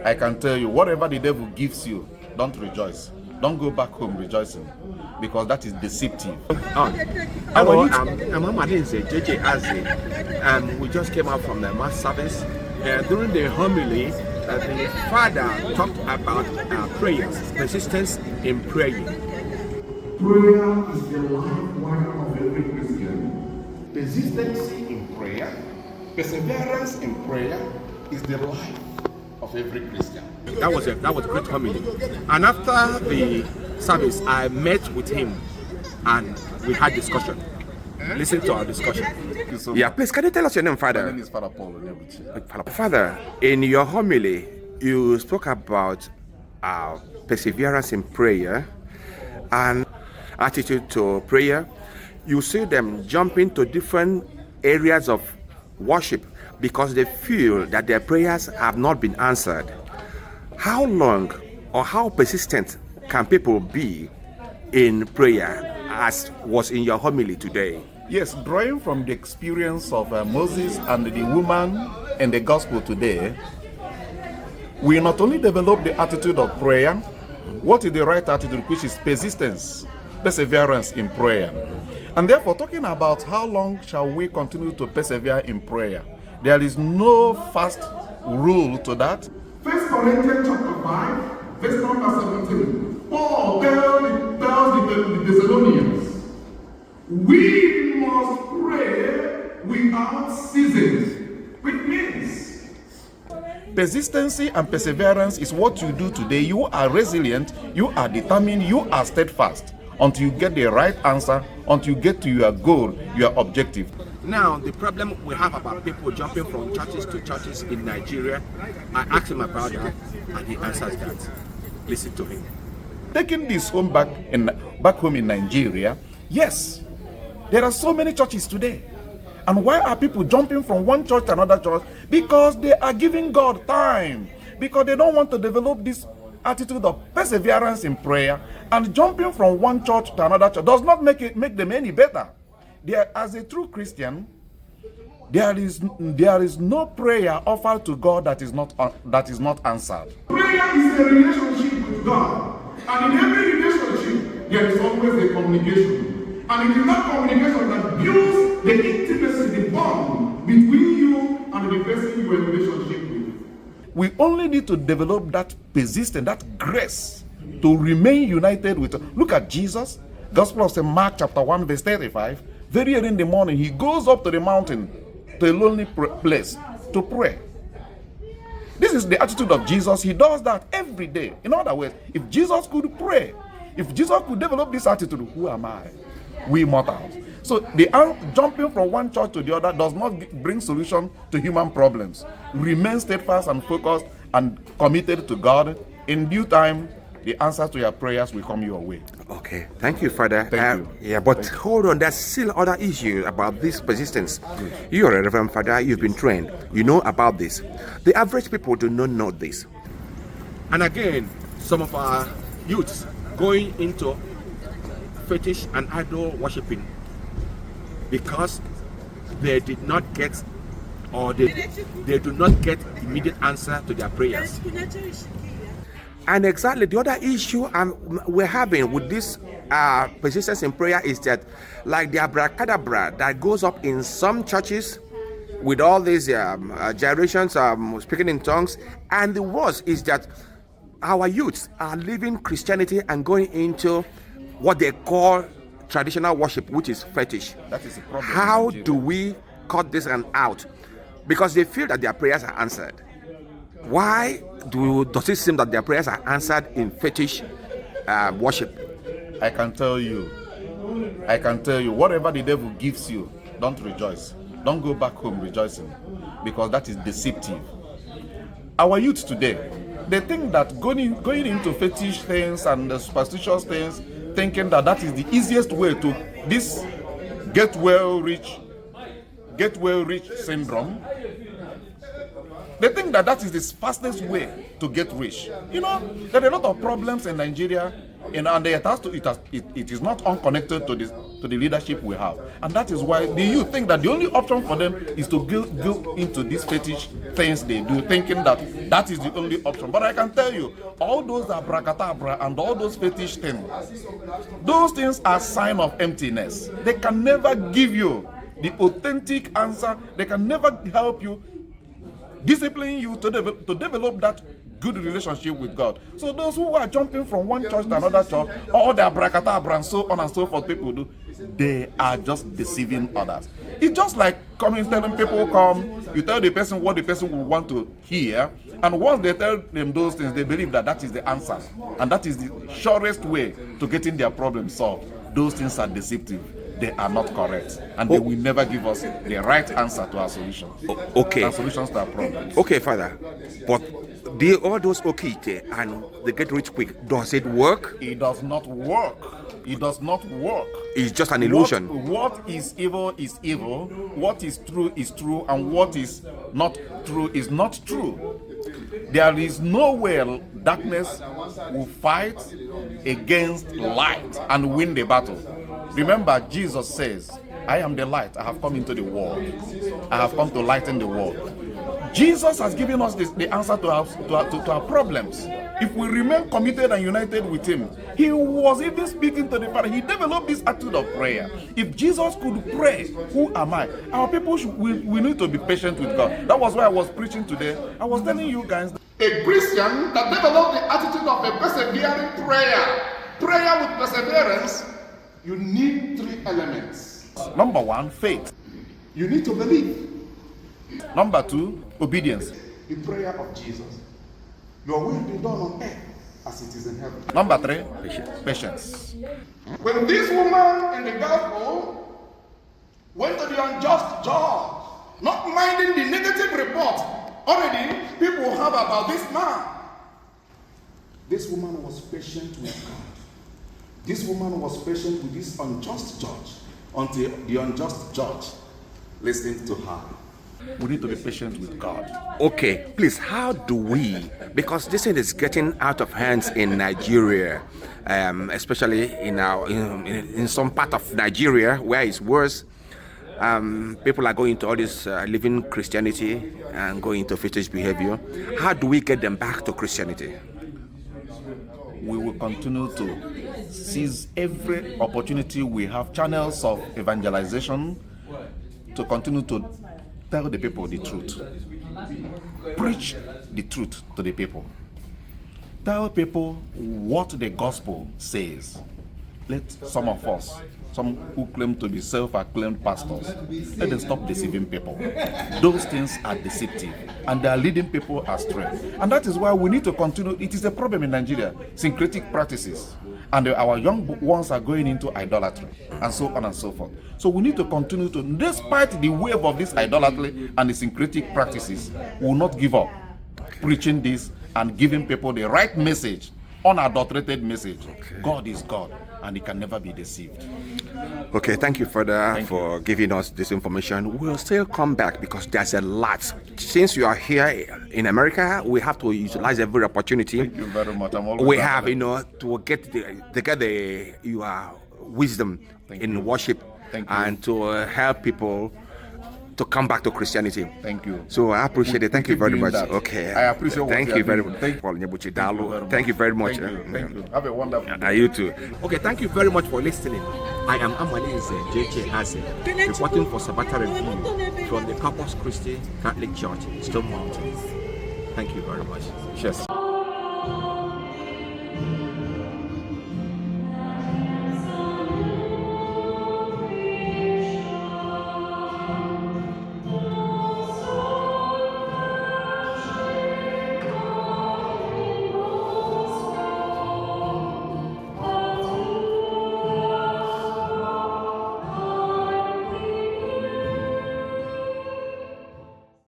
I can tell you, whatever the devil gives you, don't rejoice. Don't go back home rejoicing, because that is deceptive. Hello, I'm Amadinze, JJ Aze. We just came out from the mass service. During the homily, the father talked about prayers, persistence in praying. Prayer is the lifeline of every Christian. Persistency in prayer, perseverance in prayer is the life of every Christian. That was a great homily. And after the service, I met with him and we had discussion. Listen to our discussion. Yeah, please, can you tell us your name, Father? My name is Fr Paul Onyebuchi. Father, in your homily, you spoke about perseverance in prayer and attitude to prayer. You see them jumping to different areas of worship because they feel that their prayers have not been answered. How long or how persistent can people be in prayer, as was in your homily today? Yes, drawing from the experience of Moses and the woman in the gospel today, we not only develop the attitude of prayer, what is the right attitude, which is persistence, perseverance in prayer. And therefore, talking about how long shall we continue to persevere in prayer, there is no fast rule to that. 1 Corinthians chapter 5, verse number 17. Paul tells the Thessalonians, we must pray without ceasing, which means persistency and perseverance is what you do today. You are resilient, you are determined, you are steadfast until you get the right answer, until you get to your goal, your objective. Now, the problem we have about people jumping from churches to churches in Nigeria, I asked him about that and he answers that. Listen to him. Taking this home back home in Nigeria, yes, there are so many churches today. And why are people jumping from one church to another church? Because they are giving God time. Because they don't want to develop this attitude of perseverance in prayer, and jumping from one church to another church does not make them any better. As a true Christian, there is no prayer offered to God that is not answered. prayer is a relationship with God. And in every relationship, there is always a communication. And it is that communication that builds the intimacy, the bond between you and the person you are in relationship with. We only need to develop that persistence, that grace to remain united with. Look at Jesus, Gospel of St. Mark chapter 1 verse 35. Very early in the morning, he goes up to the mountain, to a lonely place to pray. This is the attitude of Jesus. He does that every day. In other words, if Jesus could pray, if Jesus could develop this attitude, who am I? We mortals. So the jumping from one church to the other does not bring solution to human problems. Remain steadfast and focused and committed to God. In due time, the answers to your prayers will come your way. Okay, thank you, Father. Thank you. Yeah, but hold on, there's still other issues about this persistence. You're a Reverend Father, you've been trained, you know about this. The average people do not know this. And again, some of our youths going into fetish and idol worshipping because they did not get, or they do not get immediate answer to their prayers. And exactly the other issue we're having with this persistence in prayer is that, like the abracadabra that goes up in some churches with all these gyrations, speaking in tongues, and the worst is that our youths are leaving Christianity and going into what they call traditional worship, which is fetish. That is the problem. How do we cut this one out? Because they feel that their prayers are answered. Why does it seem that their prayers are answered in fetish worship? I can tell you, whatever the devil gives you, don't rejoice. Don't go back home rejoicing, because that is deceptive. Our youth today, they think that going into fetish things and superstitious things, thinking that is the easiest way to this get well rich syndrome. They think that that is the fastest way to get rich. You know, there are a lot of problems in Nigeria, and it is not unconnected to the leadership we have. And that is why the youth think that the only option for them is to go into these fetish things they do, thinking that that is the only option. But I can tell you, all those abracadabra and all those fetish things, those things are sign of emptiness. They can never give you the authentic answer. They can never help you, discipline you to develop that good relationship with God. So those who are jumping from one church to another church, all the abracadabra and so on and so forth people do, they are just deceiving others. It's just like telling people, you tell the person what the person will want to hear, and once they tell them those things, they believe that that is the answer, and that is the surest way to getting their problem solved. Those things are deceptive. They are not correct, and they will never give us the right answer to our solutions. Okay. Our solutions to our problems. Okay, Father, but all those okite and they get rich quick, does it work? It does not work. It does not work. It's just an illusion. What is evil is evil. What is true is true, and what is not true is not true. There is no way darkness will fight against light and win the battle. Remember, Jesus says, I am the light. I have come into the world. I have come to lighten the world. Jesus has given us the answer to our problems. If we remain committed and united with him, he was even speaking to the Father. He developed this attitude of prayer. If Jesus could pray, who am I? Our people, we need to be patient with God. That was why I was preaching today. I was telling you guys, A Christian that developed the attitude of a persevering prayer with perseverance, you need 3 elements. number 1, faith. You need to believe. Number 2, obedience. The prayer of Jesus. Your will be done on earth as it is in heaven. Number 3, patience. When this woman in the gospel went to the unjust judge, not minding the negative report already people have about this man, this woman was patient with God. This woman was patient with this unjust judge until the unjust judge listened to her. We need to be patient with God. Okay, please, how do we, because this thing is getting out of hands in Nigeria, especially in some part of Nigeria where it's worse. People are going to all this living Christianity and going to fetish behavior. How do we get them back to Christianity? We will continue to seize every opportunity we have, channels of evangelization, to continue to tell the people the truth. Preach the truth to the people. Tell people what the gospel says. Let some of us, some who claim to be self-acclaimed pastors, let them stop deceiving people. Those things are deceptive, and they are leading people astray. And that is why we need to continue. It is a problem in Nigeria, syncretic practices. And our young ones are going into idolatry, and so on and so forth. So we need to continue to, despite the wave of this idolatry and the syncretic practices, we will not give up preaching this and giving people the right message, unadulterated message. Okay. God is God, and he can never be deceived. Okay, thank you for giving us this information. We'll still come back because there's a lot. Since you are here in America, we have to utilize every opportunity. Thank you very much. I'm always we have, to get your wisdom in worship and to help people to come back to Christianity. Thank you. So I appreciate it. Thank you very much. That. Okay. I appreciate what you very much. Thank you, Paul Onyebuchi. Thank you very much. Thank you. Have a wonderful day. You too. Okay, thank you very much for listening. I am Amalinze J.J. Hasse, reporting for Sabata Review from the Corpus Christi Catholic Church, Stone Mountain. Thank you very much. Cheers.